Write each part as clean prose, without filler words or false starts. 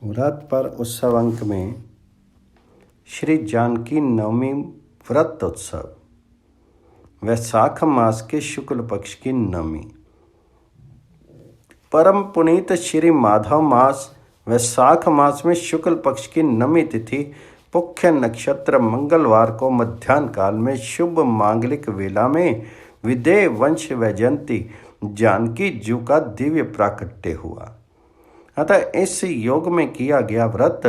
व्रत पर उत्सव अंक में श्री जानकी नवमी व्रत उत्सव वैशाख मास के शुक्ल पक्ष की नवमी। परम पुनीत श्री माधव मास वैशाख मास में शुक्ल पक्ष की नवमी तिथि मुख्य नक्षत्र मंगलवार को मध्याह्न काल में शुभ मांगलिक वेला में विदेह वंश वैजयंती जानकी जू का दिव्य प्राकट्य हुआ। अतः इस योग में किया गया व्रत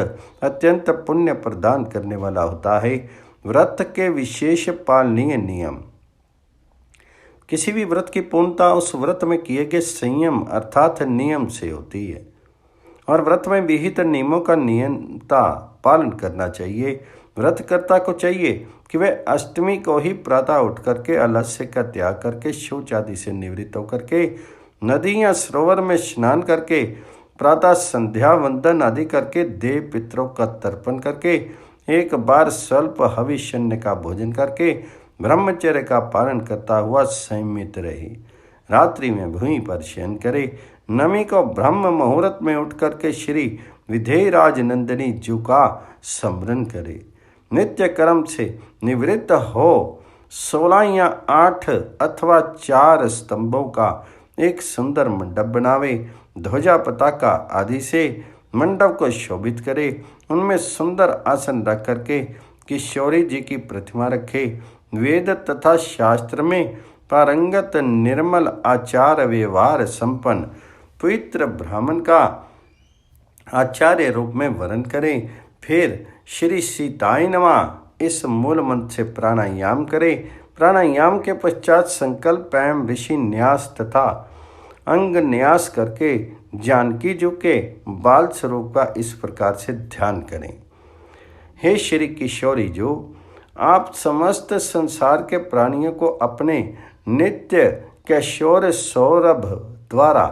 अत्यंत पुण्य प्रदान करने वाला होता है। व्रत के विशेष पालनीय नियम। किसी भी व्रत की पूर्णता उस व्रत में किए गए संयम अर्थात नियम से होती है और व्रत में विहित नियमों का नियमता पालन करना चाहिए। व्रतकर्ता को चाहिए कि वह अष्टमी को ही प्रातः उठ करके आलस्य का त्याग करके शौच आदि से निवृत्त होकर के नदी या सरोवर में स्नान करके प्रातः संध्या वंदन आदि करके देव पितरों का तर्पण करके एक बार स्वल्प हविष्यन्य का भोजन करके ब्रह्मचर्य का पालन करता हुआ संयमित रहे। रात्रि में भूमि पर शयन करे। नवमी को ब्रह्म मुहूर्त में उठ करके श्री विधेयराज नंदिनी जू का स्मरण करे। नित्य कर्म से निवृत्त हो 16 या 8 अथवा 4 स्तंभों का एक सुंदर मंडप बनावे। ध्वजा पताका आदि से मंडप को शोभित करे। उनमें सुंदर आसन रख करके किशोरी जी की प्रतिमा रखे। वेद तथा शास्त्र में पारंगत निर्मल आचार व्यवहार संपन्न पवित्र ब्राह्मण का आचार्य रूप में वर्ण करे। फिर श्री सीताय नमः इस मूल मंत्र से प्राणायाम करे। प्राणायाम के पश्चात संकल्प एवं ऋषि न्यास तथा अंग न्यास करके जानकी जी के बाल स्वरूप का इस प्रकार से ध्यान करें। हे श्री किशोरी जो आप समस्त संसार के प्राणियों को अपने नित्य किशोर सौरभ द्वारा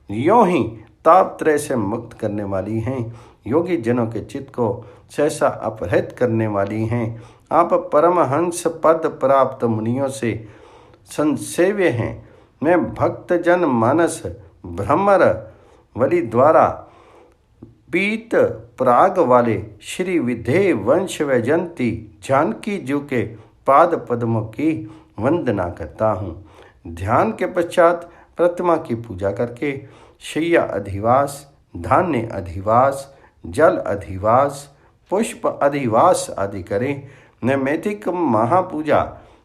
यों ही तापत्रय से मुक्त करने वाली हैं। योगी जनों के चित्त को सहसा अपहृत करने वाली हैं। आप परमहंस पद प्राप्त मुनियों से संसेव्य हैं। मैं भक्त जन मानस भ्रमर वली द्वारा पीत प्राग वाले श्री विधेय वंश वैजयंती जानकी जू के पाद पद्मों की वंदना करता हूँ। ध्यान के पश्चात प्रतिमा की पूजा करके शैया अधिवास, धान्य अधिवास, जल अधिवास, पुष्प अधिवास आदि करें। नैमित्तिक महापूजा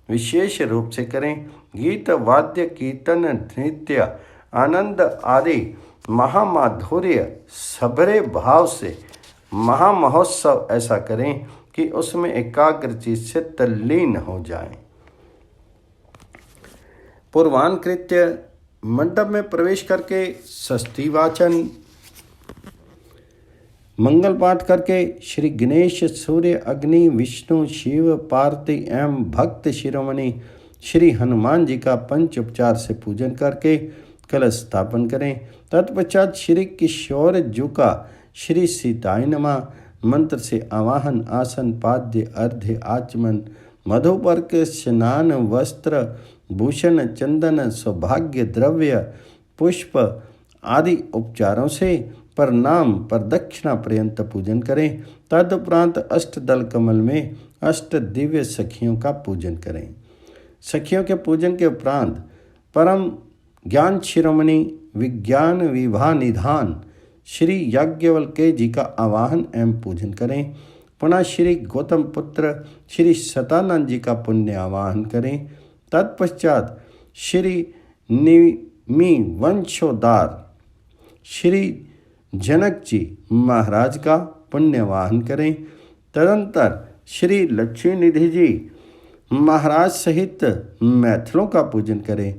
विशेष रूप से करें। गीत वाद्य कीर्तन नृत्य आनंद आदि महामाधुर्य सबरे भाव से महामहोत्सव ऐसा करें कि उसमें एकाग्र चित्त से तल्लीन हो जाएं। पूर्वान कृत्य मंडप में प्रवेश करके षष्ठी वाचन मंगल पाठ करके श्री गणेश सूर्य अग्नि विष्णु शिव पार्वती एवं भक्त शिरोमणि श्री हनुमान जी का पंच उपचार से पूजन करके कलश स्थापन करें। तत्पश्चात श्री किशोर जू का श्री सीताय नमः मंत्र से आवाहन आसन पाद्य अर्घ्य आचमन मधुपर्क स्नान वस्त्र भूषण चंदन सौभाग्य द्रव्य पुष्प आदि उपचारों से प्रणाम प्रदक्षिणा पर्यंत पूजन करें। तदुपरांत अष्टदल कमल में अष्ट दिव्य सखियों का पूजन करें। सखियों के पूजन के उपरांत परम ज्ञान शिरोमणि विज्ञान विभा निधान श्री याज्ञवल्क्य जी का आवाहन एवं पूजन करें। पुनः श्री गौतम पुत्र श्री सतानंद जी का पुण्य आवाहन करें। तत्पश्चात श्री निमि वंशोद्धार श्री जनक जी महाराज का पुण्यवाहन करें। तदंतर श्री लक्ष्मी निधि जी महाराज सहित मैथिलों का पूजन करें।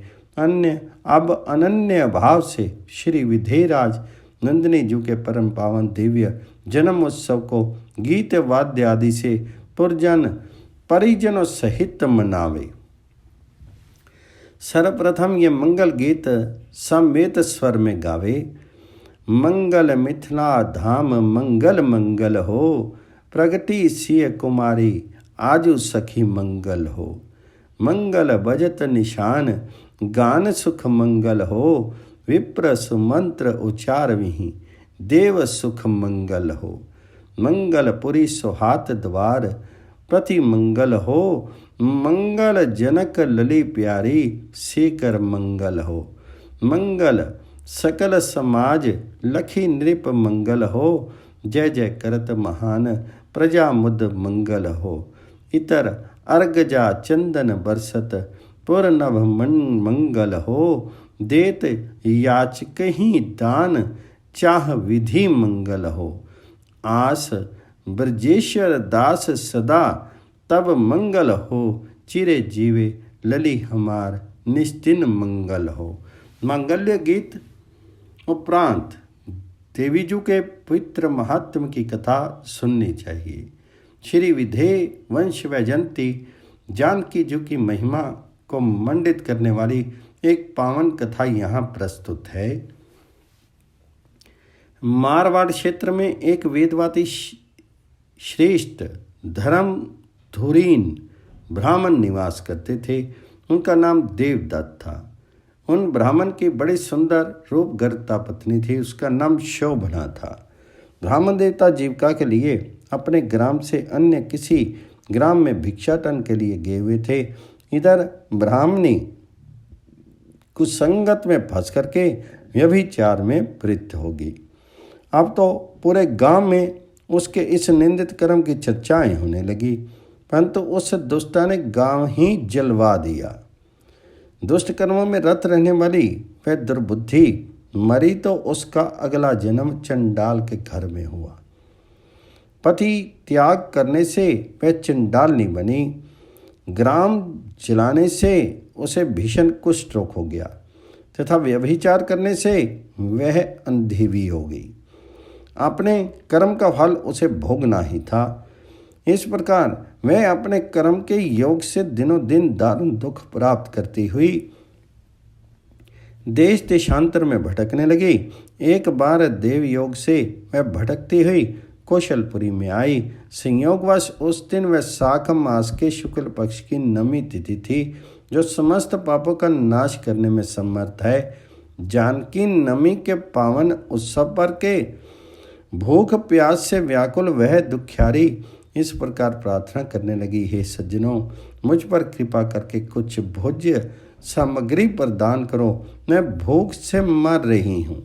अब अनन्य भाव से श्री विधेयराज नंदिनी जी के परम पावन दिव्य जन्म उत्सव को गीत वाद्य आदि से पुरजन परिजनों सहित मनावे। सर्वप्रथम ये मंगल गीत समवेत स्वर में गावे। मंगल मिथिला धाम मंगल मंगल हो, प्रगति सिय कुमारी आजु सखी मंगल हो। मंगल बजत निशान गान सुख मंगल हो, विप्र सुमंत्र उचार विहि देव सुख मंगल हो। मंगलपुरी सुहात द्वार प्रति मंगल हो। मंगल जनक लली प्यारी सेकर मंगल हो। मंगल सकल समाज लखी नृप मंगल हो। जय जय करत महान प्रजा मुद मंगल हो। इतर अर्गजा चंदन बरसत पुर नभ मंगल हो। देत याचक ही दान चाह विधि मंगल हो। आस ब्रजेश्वर दास सदा तब मंगल हो। चिरे जीवे लली हमार निस्तिन मंगल हो। मांगल्य गीत उपरांत देवीजू के पवित्र महात्म की कथा सुननी चाहिए। श्री विधेय वंश वैजयंती जानकी जी की महिमा को मंडित करने वाली एक पावन कथा यहाँ प्रस्तुत है। मारवाड़ क्षेत्र में एक वेदवादी श्रेष्ठ धर्म धुरीन ब्राह्मण निवास करते थे। उनका नाम देवदत्त था। उन ब्राह्मण की बड़ी सुंदर रूपगर्ता पत्नी थी। उसका नाम शोभना था। ब्राह्मण देवता जीविका के लिए अपने ग्राम से अन्य किसी ग्राम में भिक्षाटन के लिए गए हुए थे। इधर ब्राह्मणी कुसंगत में फंस करके व्यभिचार में प्रवृत्त होगी। अब तो पूरे गांव में उसके इस निंदित कर्म की चर्चाएं होने लगी, परंतु उस दुष्टा ने गांव ही जलवा दिया। दुष्ट कर्मों में रत रहने वाली वह दुर्बुद्धि मरी तो उसका अगला जन्म चंडाल के घर में हुआ। पति त्याग करने से वह चंडालनी बनी। ग्राम जलाने से उसे भीषण कुष्ठ रोग हो गया तथा व्यभिचार करने से वह अंधी भी हो गई। अपने कर्म का फल उसे भोगना ही था। इस प्रकार वह अपने कर्म के योग से दिनों दिन दारुण दुख प्राप्त करती हुई देश देशांतर में भटकने लगी। एक बार देव योग से वह भटकती हुई कौशलपुरी में आई। संयोगवश उस दिन वैशाख मास के शुक्ल पक्ष की नवमी तिथि थी, जो समस्त पापों का नाश करने में समर्थ है। जानकी नवमी के पावन उत्सव पर के भूख प्यास से व्याकुल वह दुखियारी इस प्रकार प्रार्थना करने लगी, हे सज्जनों, मुझ पर कृपा करके कुछ भोज्य सामग्री प्रदान करो, मैं भूख से मर रही हूँ।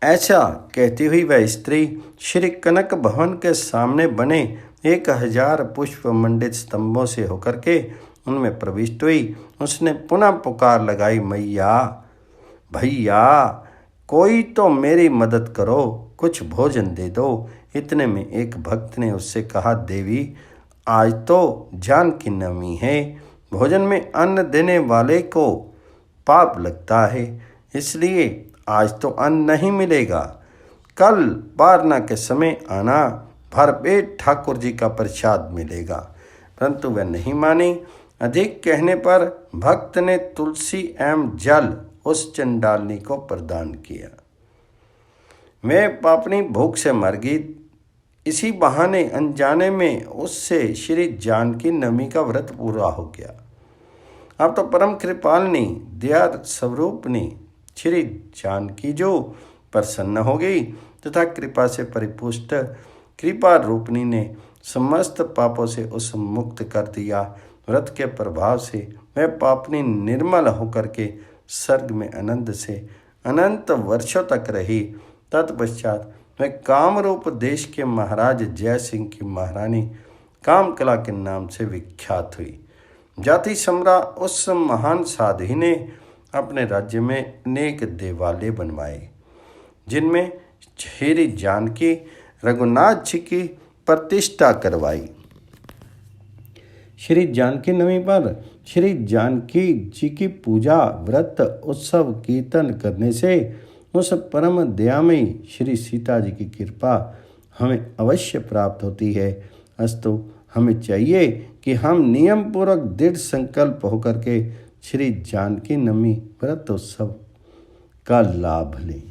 ऐसा कहती हुई वह स्त्री श्री कनक भवन के सामने बने 1000 पुष्प मंडित स्तंभों से होकर के उनमें प्रविष्ट हुई। उसने पुनः पुकार लगाई, मैया भैया कोई तो मेरी मदद करो, कुछ भोजन दे दो। इतने में एक भक्त ने उससे कहा, देवी आज तो जानकी नवमी है, भोजन में अन्न देने वाले को पाप लगता है, इसलिए आज तो अन्न नहीं मिलेगा। कल बारना के समय आना, भरपेट ठाकुर जी का प्रसाद मिलेगा। परंतु वह नहीं मानी। अधिक कहने पर भक्त ने तुलसी एवं जल उस चंडालनी को प्रदान किया। वह पापनी भूख से मर गई। इसी बहाने अनजाने में उससे श्री जानकी नवमी का व्रत पूरा हो गया। अब तो परम कृपालनी दया स्वरूपनी श्री जानकी जो प्रसन्न हो गई तथा कृपा से परिपुष्ट कृपा रूपनी ने समस्त पापों से उसे मुक्त कर दिया। व्रत के प्रभाव से वह पापनी निर्मल होकर के स्वर्ग में आनंद से अनंत वर्षों तक रही। तत्पश्चात वह कामरूप देश के महाराज जय सिंह की महारानी कामकला के नाम से विख्यात हुई। जाति सम्रा उस महान साध्वी ने अपने राज्य में अनेक देवालय बनवाए, जिनमें श्री जानकी रघुनाथ जी की प्रतिष्ठा करवाई। श्री जानकी नवमी पर श्री जानकी जी की पूजा, व्रत, उत्सव, कीर्तन करने से उस परम दयामयी श्री सीता जी की कृपा हमें अवश्य प्राप्त होती है। अस्तु हमें चाहिए कि हम नियम पूर्वक दृढ़ संकल्प होकर के श्री जानकी नवमी व्रत उत्सव का लाभ लें।